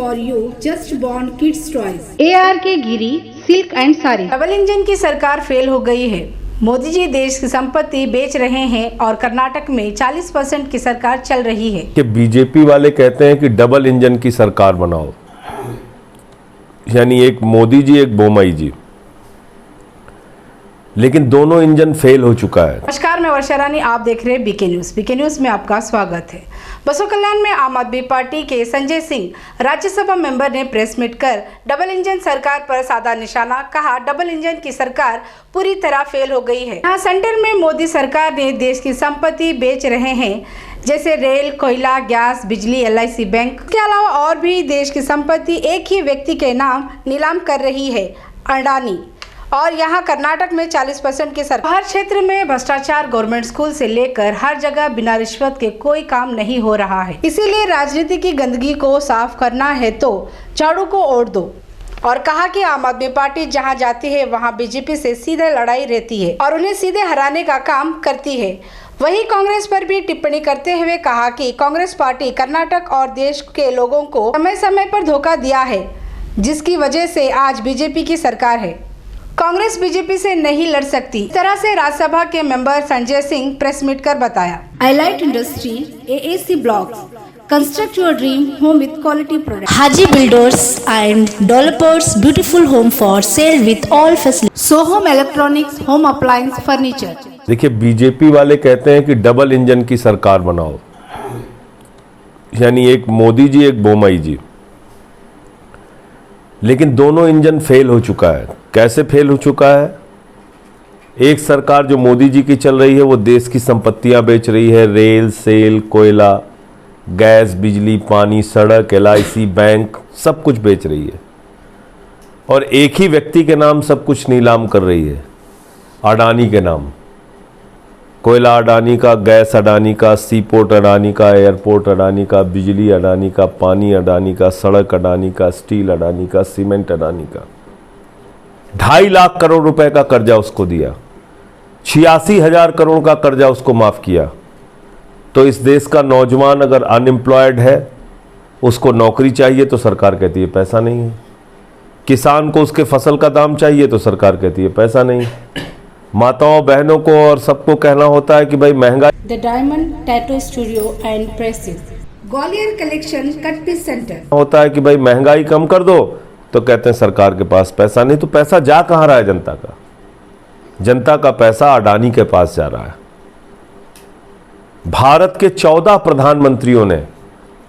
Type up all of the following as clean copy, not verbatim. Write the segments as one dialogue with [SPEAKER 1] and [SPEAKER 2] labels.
[SPEAKER 1] for you, just born kids toys.
[SPEAKER 2] ARK Giri silk and sari.
[SPEAKER 1] Double engine की सरकार fail हो गई है। मोदी जी देश की संपत्ति बेच रहे हैं और कर्नाटक में 40% की सरकार चल रही है।
[SPEAKER 3] कि बीजेपी वाले कहते हैं कि डबल इंजन की सरकार बनाओ, यानी एक मोदी जी एक बोमई जी, लेकिन दोनों इंजन फेल हो चुका है।
[SPEAKER 1] नमस्कार, मैं वर्षा रानी, आप देख रहे हैं बीके न्यूज। बीके न्यूज में आपका स्वागत है। बसों कल्याण में आम आदमी पार्टी के संजय सिंह राज्यसभा मेंबर ने प्रेस मीट कर डबल इंजन सरकार पर साधा निशाना, कहा डबल इंजन की सरकार पूरी तरह फेल हो गई है। यहाँ सेंटर में मोदी सरकार ने देश की संपत्ति बेच रहे हैं, जैसे रेल, कोयला, गैस, बिजली, LIC बैंक के अलावा और भी देश की संपत्ति एक ही व्यक्ति के नाम नीलाम कर रही है, अडानी। और यहाँ कर्नाटक में 40% की सरकार। हर क्षेत्र में भ्रष्टाचार, गवर्नमेंट स्कूल से लेकर हर जगह बिना रिश्वत के कोई काम नहीं हो रहा है। इसीलिए राजनीति की गंदगी को साफ करना है तो झाड़ू को ओढ़ दो। और कहा कि आम आदमी पार्टी जहां जाती है वहां बीजेपी से सीधे लड़ाई रहती है और उन्हें सीधे हराने का काम करती है। वहीं कांग्रेस पर भी टिप्पणी करते हुए कहा कि कांग्रेस पार्टी कर्नाटक और देश के लोगों को समय समय पर धोखा दिया है, जिसकी वजह से आज बीजेपी की सरकार है। कांग्रेस बीजेपी से नहीं लड़ सकती, इस तरह से राज्यसभा के member Sanjay Singh press meet कर बताया। Highlight industry, AAC blocks, construct your dream home with quality product.
[SPEAKER 4] Haji Builders and Developers, beautiful home for sale with all facilities.
[SPEAKER 1] Soham electronics, home appliance, furniture.
[SPEAKER 3] देखिए, बीजेपी वाले कहते हैं कि double engine की सरकार बनाओ, यानी एक मोदी जी एक बोमई जी, लेकिन दोनों इंजन फेल हो चुका है। कैसे फेल हो चुका है? एक सरकार जो मोदी जी की चल रही है वो देश की संपत्तियां बेच रही है, रेल, सेल, कोयला, गैस, बिजली, पानी, सड़क, LIC बैंक, सब कुछ बेच रही है और एक ही व्यक्ति के नाम सब कुछ नीलाम कर रही है, अडानी के नाम। कोयला अडानी का, गैस अडानी का, सीपोर्ट अडानी का, एयरपोर्ट अडानी का, बिजली अडानी का, पानी अडानी का, सड़क अडानी का, स्टील अडानी का, सीमेंट अडानी का। 2.5 लाख करोड़ रुपए का कर्जा उसको दिया, 86,000 करोड़ का कर्जा उसको माफ किया। तो इस देश का नौजवान अगर अनएम्प्लॉयड है, उसको नौकरी चाहिए तो सरकार कहती है पैसा नहीं है। किसान को उसके फसल का दाम चाहिए तो सरकार कहती है पैसा नहीं। माताओं बहनों को और सबको कहना होता है कि भाई महंगा।
[SPEAKER 1] The diamond tattoo studio and presses, Gwalior collection, cut piece centre
[SPEAKER 3] होता है कि भाई महंगाई कम कर दो, तो कहते हैं सरकार के पास पैसा नहीं। तो पैसा जा कहां रहा है जनता का? जनता का पैसा अडानी के पास जा रहा है। भारत के 14 प्रधानमंत्रियों ने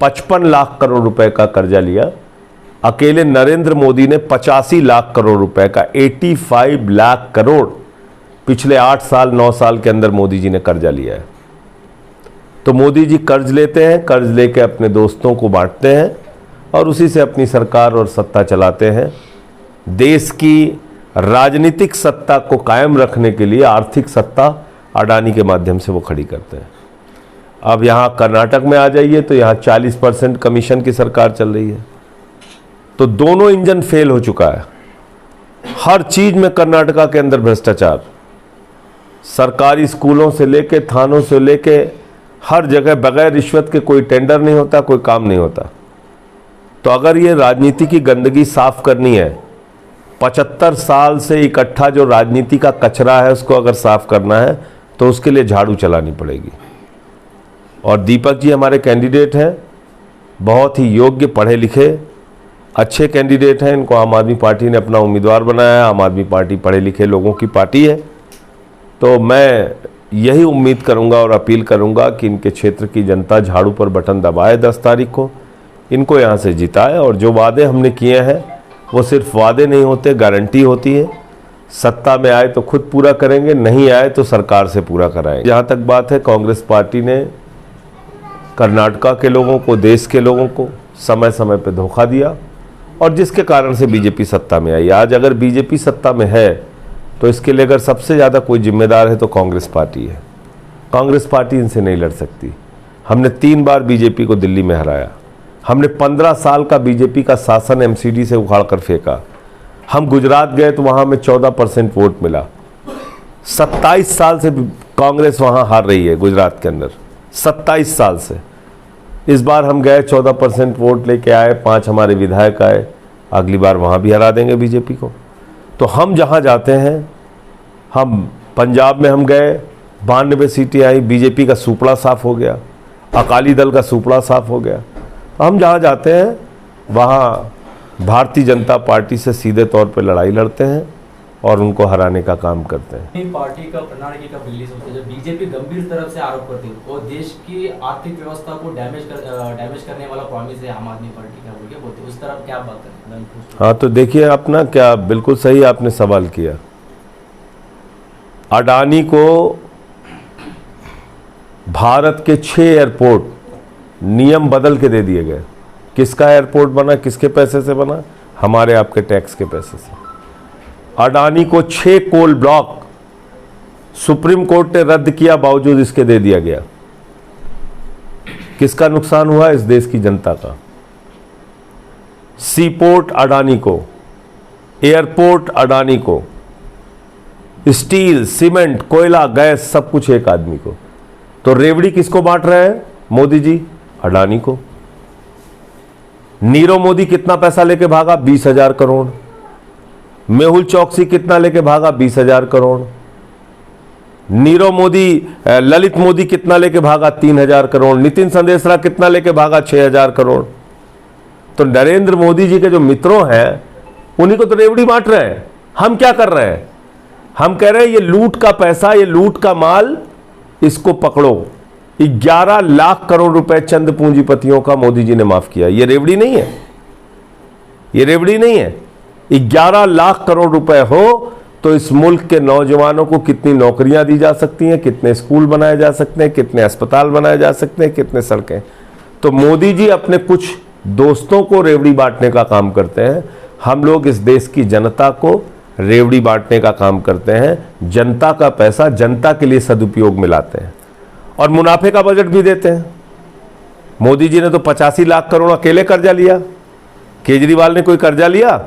[SPEAKER 3] 55 लाख करोड़ रुपए का कर्जा लिया। अकेले नरेंद्र मोदी ने 85 लाख करोड़ रुपए का, 85 लाख करोड़ पिछले 8 साल 9 साल के अंदर मोदी जी ने कर्जा लिया है। तो मोदी जी कर्ज लेते हैं, कर्ज लेके अपने दोस्तों को बांटते हैं और उसी से अपनी सरकार और सत्ता चलाते हैं। देश की राजनीतिक सत्ता को कायम रखने के लिए आर्थिक सत्ता अडानी के माध्यम से वो खड़ी करते हैं। अब यहाँ कर्नाटक में आ जाइए तो यहाँ 40% कमीशन की सरकार चल रही है। तो दोनों इंजन फेल हो चुका है। हर चीज में कर्नाटका के अंदर भ्रष्टाचार, सरकारी स्कूलों से लेके, थानों से लेके, हर जगह बगैर रिश्वत के कोई टेंडर नहीं होता, कोई काम नहीं होता। तो अगर ये राजनीति की गंदगी साफ करनी है, 75 साल से इकट्ठा जो राजनीति का कचरा है उसको अगर साफ करना है तो उसके लिए झाड़ू चलानी पड़ेगी। और दीपक जी हमारे कैंडिडेट हैं, बहुत ही योग्य, पढ़े लिखे, अच्छे कैंडिडेट हैं। इनको आम आदमी पार्टी ने अपना उम्मीदवार बनाया है। आम आदमी पार्टी पढ़े लिखे लोगों की पार्टी है। तो मैं यही उम्मीद करूंगा और अपील करूंगा कि इनके क्षेत्र की जनता झाड़ू पर बटन दबाए 10 तारीख को, इनको यहाँ से जिताए। और जो वादे हमने किए हैं वो सिर्फ वादे नहीं होते, गारंटी होती है। सत्ता में आए तो खुद पूरा करेंगे, नहीं आए तो सरकार से पूरा कराएंगे। जहाँ तक बात है, कांग्रेस पार्टी ने कर्नाटका के लोगों को, देश के लोगों को समय समय पर धोखा दिया और जिसके कारण से बीजेपी सत्ता में आई। आज अगर बीजेपी सत्ता में है तो इसके लिए अगर सबसे ज़्यादा कोई जिम्मेदार है तो कांग्रेस पार्टी है। कांग्रेस पार्टी इनसे नहीं लड़ सकती। हमने 3 बार बीजेपी को दिल्ली में हराया। हमने 15 साल का बीजेपी का शासन MCD से उखाड़ कर फेंका। हम गुजरात गए तो वहाँ में 14% वोट मिला। 27 साल से कांग्रेस वहाँ हार रही है गुजरात के अंदर, 27 साल से। इस बार हम गए 14% वोट लेके आए, 5 हमारे विधायक आए, अगली बार वहाँ भी हरा देंगे बीजेपी को। तो हम जहाँ जाते हैं, हम पंजाब में हम गए, 92 सीटें आई, बीजेपी का सुपड़ा साफ हो गया, अकाली दल का सुपड़ा साफ हो गया। हम जहाँ जाते हैं वहाँ भारतीय जनता पार्टी से सीधे तौर पर लड़ाई लड़ते हैं और उनको हराने का काम करते हैं।
[SPEAKER 5] पार्टी का प्रणाली का बिल्ली सोचते जब बीजेपी गंभीर तरफ से आरोप करती है वो देश की आर्थिक व्यवस्था को डैमेज करने वाला प्रॉमिस है आम आदमी पार्टी का, बोलते उस तरफ क्या बात करें?
[SPEAKER 3] हाँ, तो देखिए अपना क्या, बिल्कुल सही आपने सवाल किया। अडानी को भारत के 6 एयरपोर्ट नियम बदल के दे दिए गए। किसका एयरपोर्ट बना, किसके पैसे से बना? हमारे आपके टैक्स के पैसे से। अडानी को 6 कोल ब्लॉक सुप्रीम कोर्ट ने रद्द किया, बावजूद इसके दे दिया गया। किसका नुकसान हुआ? इस देश की जनता का। सीपोर्ट अडानी को, एयरपोर्ट अडानी को, स्टील, सीमेंट, कोयला, गैस, सब कुछ एक आदमी को। तो रेवड़ी किसको बांट रहे हैं मोदी जी? अडानी को। नीरव मोदी कितना पैसा लेके भागा? 20,000 करोड़। मेहुल चौकसी कितना लेके भागा? 20,000 करोड़। नीरव मोदी, ललित मोदी कितना लेके भागा? 3,000 करोड़। नितिन संदेशरा कितना लेके भागा? 6,000 करोड़। तो नरेंद्र मोदी जी के जो मित्रों हैं उन्हीं को तो रेवड़ी बांट रहे हैं। हम क्या कर रहे हैं? हम कह रहे हैं ये लूट का पैसा, ये लूट का माल, इसको पकड़ो। 11 लाख करोड़ रुपए चंद पूंजीपतियों का मोदी जी ने माफ किया। ये रेवड़ी नहीं है, ये रेवड़ी नहीं है। 11 लाख करोड़ रुपए हो तो इस मुल्क के नौजवानों को कितनी नौकरियां दी जा सकती हैं, कितने स्कूल बनाए जा सकते हैं, कितने अस्पताल बनाए जा सकते हैं, कितने सड़कें। तो मोदी जी अपने कुछ दोस्तों को रेवड़ी बांटने का काम करते हैं। हम लोग इस देश की जनता को रेवड़ी बांटने का काम करते हैं। जनता का पैसा जनता के लिए सदुपयोग में लाते हैं और मुनाफे का बजट भी देते हैं। मोदी जी ने तो 85 लाख करोड़ अकेले कर्जा लिया। केजरीवाल ने कोई कर्जा लिया?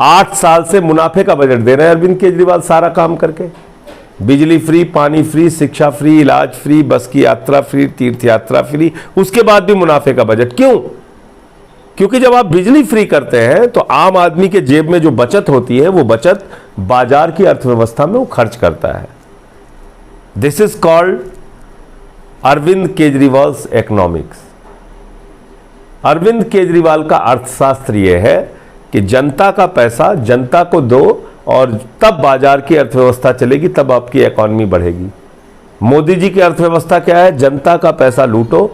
[SPEAKER 3] 8 साल से मुनाफे का बजट दे रहे हैं अरविंद केजरीवाल, सारा काम करके। बिजली फ्री, पानी फ्री, शिक्षा फ्री, इलाज फ्री, बस की यात्रा फ्री, तीर्थ यात्रा फ्री, उसके बाद भी मुनाफे का बजट। क्यों? क्योंकि जब आप बिजली फ्री करते हैं तो आम आदमी के जेब में जो बचत होती है वो बचत बाजार की अर्थव्यवस्था में वो खर्च करता है। This is called Arvind Kejriwal's economics. Arvind Kejriwal का अर्थशास्त्र यह है कि जनता का पैसा जनता को दो और तब बाजार की अर्थव्यवस्था चलेगी, तब आपकी इकॉनमी बढ़ेगी। मोदी जी की अर्थव्यवस्था क्या है? जनता का पैसा लूटो,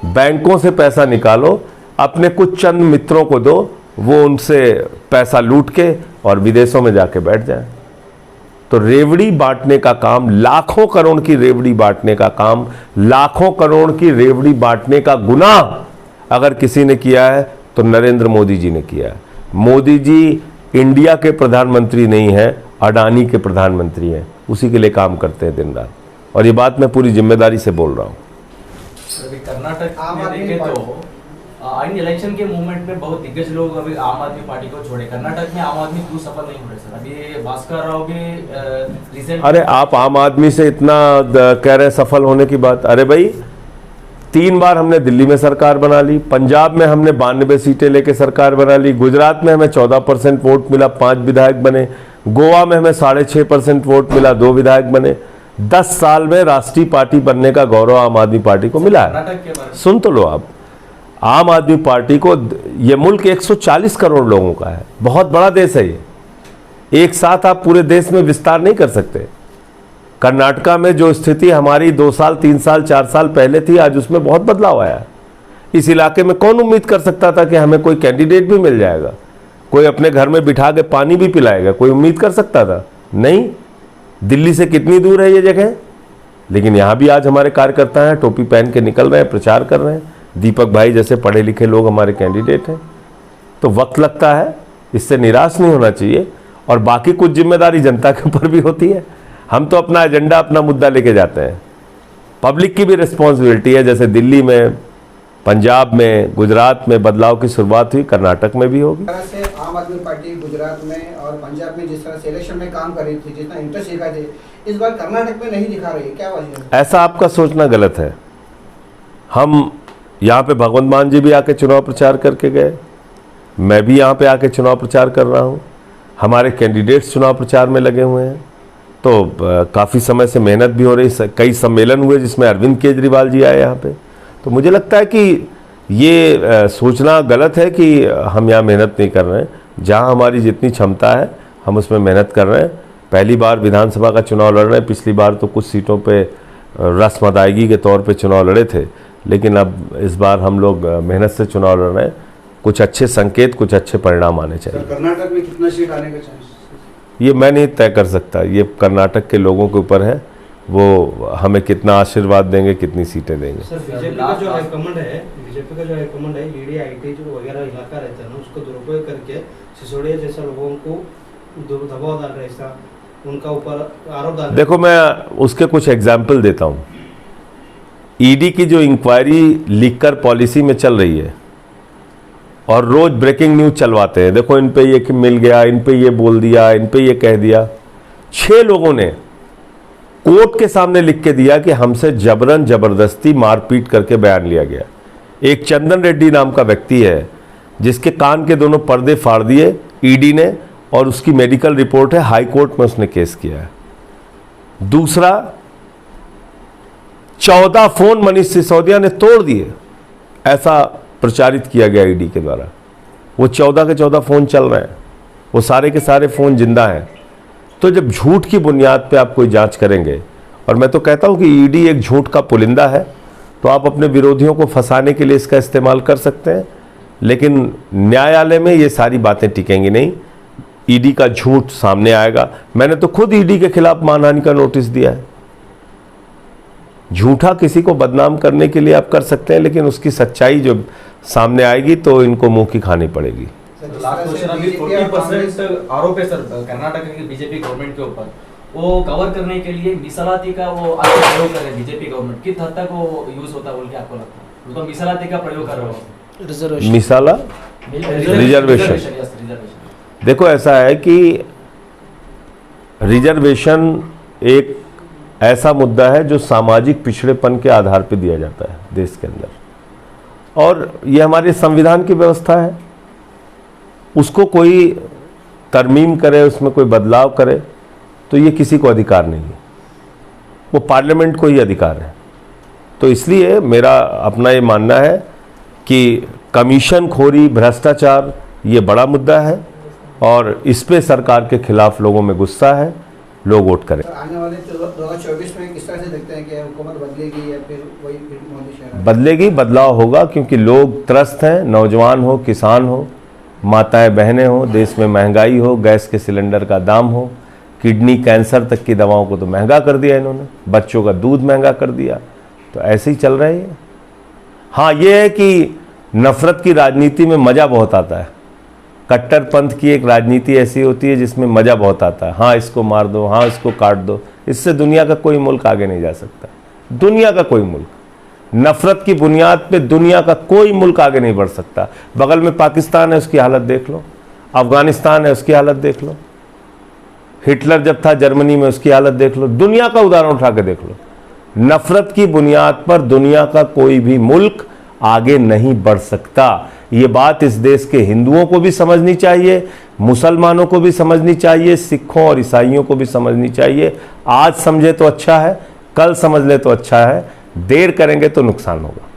[SPEAKER 3] बैंकों से पैसा निकालो, अपने कुछ चंद मित्रों को दो, वो उनसे पैसा लूट के और विदेशों में जाके बैठ जाए। तो रेवड़ी बांटने का काम, लाखों करोड़ की रेवड़ी बांटने का काम, लाखों करोड़ की रेवड़ी बांटने का गुनाह अगर किसी ने किया है तो नरेंद्र मोदी जी ने किया है। मोदी जी इंडिया के प्रधानमंत्री नहीं है, अडानी के प्रधानमंत्री हैं, उसी के लिए काम करते हैं दिन रात। और ये बात मैं पूरी जिम्मेदारी से बोल रहा हूँ।
[SPEAKER 5] कर्नाटक में देखें तो इन इलेक्शन के मूवमेंट में बहुत दिग्गज लोग अभी आम आदमी पार्टी को छोड़े। कर्नाटक में आम आदमी क्यों सफल नहीं हो रहे सर? अभी भास्कर राव भी रिसेंट।
[SPEAKER 3] अरे आप आम आदमी से इतना कह रहे हैं सफल होने की बात। अरे भाई 3 बार हमने दिल्ली में सरकार बना ली, पंजाब में हमने 92 सीटें लेके सरकार बना ली, गुजरात में हमें 14% वोट मिला, 5 विधायक बने, गोवा में हमें 6.5% वोट मिला, 2 विधायक बने। 10 साल में राष्ट्रीय पार्टी बनने का गौरव आम आदमी पार्टी को मिला है। सुन तो लो आप, आम आदमी पार्टी को, ये मुल्क 140 करोड़ लोगों का है, बहुत बड़ा देश है ये। एक साथ आप पूरे देश में विस्तार नहीं कर सकते। कर्नाटका में जो स्थिति हमारी 2 साल 3 साल 4 साल पहले थी, आज उसमें बहुत बदलाव आया है। इस इलाके में कौन उम्मीद कर सकता था कि हमें कोई कैंडिडेट भी मिल जाएगा, कोई अपने घर में बिठा के पानी भी पिलाएगा? कोई उम्मीद कर सकता था? नहीं। दिल्ली से कितनी दूर है ये जगह, लेकिन यहाँ भी आज हमारे कार्यकर्ता हैं, टोपी पहन के निकल रहे हैं, प्रचार कर रहे हैं। दीपक भाई जैसे पढ़े लिखे लोग हमारे कैंडिडेट हैं। तो वक्त लगता है, इससे निराश नहीं होना चाहिए। और बाकी कुछ जिम्मेदारी जनता के ऊपर भी होती है। हम तो अपना एजेंडा, अपना मुद्दा लेके जाते हैं। पब्लिक की भी रिस्पॉन्सिबिलिटी है। जैसे दिल्ली में, पंजाब में, गुजरात में बदलाव की शुरुआत हुई, कर्नाटक में भी होगी।
[SPEAKER 6] तरह से आम आदमी पार्टी गुजरात में और पंजाब में जिस तरह से इलेक्शन में काम कर रही थी, जितना इंटरेस्ट दिखा थे, इस बार कर्नाटक में नहीं दिखा रही है, क्या वजह है?
[SPEAKER 3] ऐसा आपका सोचना गलत है। हम यहाँ पे भगवंत मान जी भी आके चुनाव प्रचार करके गए, मैं भी यहाँ पे आके चुनाव प्रचार कर रहा हूँ, हमारे कैंडिडेट्स चुनाव प्रचार में लगे हुए हैं। तो काफ़ी समय से मेहनत भी हो रही, कई सम्मेलन हुए जिसमें अरविंद केजरीवाल जी आए यहाँ पे। तो मुझे लगता है कि ये सोचना गलत है कि हम यहाँ मेहनत नहीं कर रहे हैं। जहाँ हमारी जितनी क्षमता है हम उसमें मेहनत कर रहे हैं। पहली बार विधानसभा का चुनाव लड़ रहे हैं, पिछली बार तो कुछ सीटों पे रस्म अदायगी के तौर पे चुनाव लड़े थे, लेकिन अब इस बार हम लोग मेहनत से चुनाव लड़ रहे हैं। कुछ अच्छे संकेत, कुछ अच्छे परिणाम आने चाहिए।
[SPEAKER 6] कर्नाटक में कितना सीट आने का चांस?
[SPEAKER 3] ये मैं नहीं तय कर सकता, ये कर्नाटक के लोगों के ऊपर है, वो हमें कितना आशीर्वाद देंगे, कितनी सीटें देंगे।
[SPEAKER 7] सर बीजेपी का जो हाईकमांड है ईडी आईटी जो वगैरह इलाका रहता है ना, उसको दुरुपयोग करके सिसोदिया जैसा लोगों को दबाव डाल रहे हैं, उनका ऊपर आरोप डाल रहे हैं।
[SPEAKER 3] देखो, मैं उसके कुछ एग्जाम्पल देता हूँ। ईडी की जो इंक्वायरी लीकर पॉलिसी में चल रही है और रोज ब्रेकिंग न्यूज चलवाते हैं, देखो इन पे ये मिल गया, इन पे ये बोल दिया, इन पे ये कह दिया। 6 लोगों ने कोर्ट के सामने लिख के दिया कि हमसे जबरन जबरदस्ती मारपीट करके बयान लिया गया। एक चंदन रेड्डी नाम का व्यक्ति है जिसके कान के दोनों पर्दे फाड़ दिए ईडी ने, और उसकी मेडिकल रिपोर्ट है, हाई कोर्ट में उसने केस किया है। दूसरा, 14 फोन मनीष सिसोदिया ने तोड़ दिए, ऐसा प्रचारित किया गया ईडी के द्वारा। वो 14 के 14 फोन चल रहे हैं, वो सारे के सारे फोन जिंदा हैं। तो जब झूठ की बुनियाद पे आप कोई जांच करेंगे, और मैं तो कहता हूं कि ईडी एक झूठ का पुलिंदा है, तो आप अपने विरोधियों को फंसाने के लिए इसका इस्तेमाल कर सकते हैं, लेकिन न्यायालय में ये सारी बातें टिकेंगी नहीं। ईडी का झूठ सामने आएगा। मैंने तो खुद ईडी के खिलाफ मानहानि का नोटिस दिया है। झूठा किसी को बदनाम करने के लिए आप कर सकते हैं, लेकिन उसकी सच्चाई जो सामने आएगी तो इनको मुंह की खानी पड़ेगी।
[SPEAKER 5] लास्ट क्वेश्चन, अभी 40% आरोप है सर कर्नाटक की बीजेपी गवर्नमेंट के ऊपर, वो कवर करने के लिए मिसालाती का वो आज प्रयोग कर रहे हैं बीजेपी गवर्नमेंट, किस हद तक वो यूज होता है बोल के आपको लगता है? तो मिसालाती का प्रयोग कर रहे हो,
[SPEAKER 3] मिसाला रिजर्वेशन। देखो, ऐसा है कि रिजर्वेशन एक ऐसा मुद्दा है जो सामाजिक पिछड़ेपन के आधार पर दिया जाता है देश के अंदर, और ये हमारे संविधान की व्यवस्था है। उसको कोई तरमीम करे, उसमें कोई बदलाव करे, तो ये किसी को अधिकार नहीं है, वो पार्लियामेंट को ही अधिकार है। तो इसलिए मेरा अपना ये मानना है कि कमीशन खोरी, भ्रष्टाचार ये बड़ा मुद्दा है, और इस पे सरकार के खिलाफ लोगों में गुस्सा है, लोग वोट करें।
[SPEAKER 6] आने वाले 2024 में किस तरह से देखते हैं कि हुकूमत बदलेगी या फिर वही मोदी शहर?
[SPEAKER 3] बदलेगी, बदलाव होगा, क्योंकि लोग त्रस्त हैं, नौजवान हो, किसान हो, माताएं बहनें हो, देश में महंगाई हो, गैस के सिलेंडर का दाम हो, किडनी कैंसर तक की दवाओं को तो महंगा कर दिया इन्होंने, बच्चों का दूध महंगा कर दिया, तो ऐसे ही चल रहा है। हाँ, ये है कि नफरत की राजनीति में मज़ा बहुत आता है। कट्टरपंथ की एक राजनीति ऐसी होती है जिसमें मज़ा बहुत आता है। हाँ, इसको मार दो, हाँ इसको काट दो, इससे दुनिया का कोई मुल्क आगे नहीं जा सकता। दुनिया का कोई मुल्क नफरत की बुनियाद पे, दुनिया का कोई मुल्क आगे नहीं बढ़ सकता। बगल में पाकिस्तान है, उसकी हालत देख लो, अफगानिस्तान है, उसकी हालत देख लो, हिटलर जब था जर्मनी में, उसकी हालत देख लो, दुनिया का उदाहरण उठा के देख लो। नफरत की बुनियाद पर दुनिया का कोई भी मुल्क आगे नहीं बढ़ सकता। ये बात इस देश के हिंदुओं को भी समझनी चाहिए, मुसलमानों को भी समझनी चाहिए, सिखों और ईसाइयों को भी समझनी चाहिए। आज समझे तो अच्छा है, कल समझ ले तो अच्छा है, देर करेंगे तो नुकसान होगा।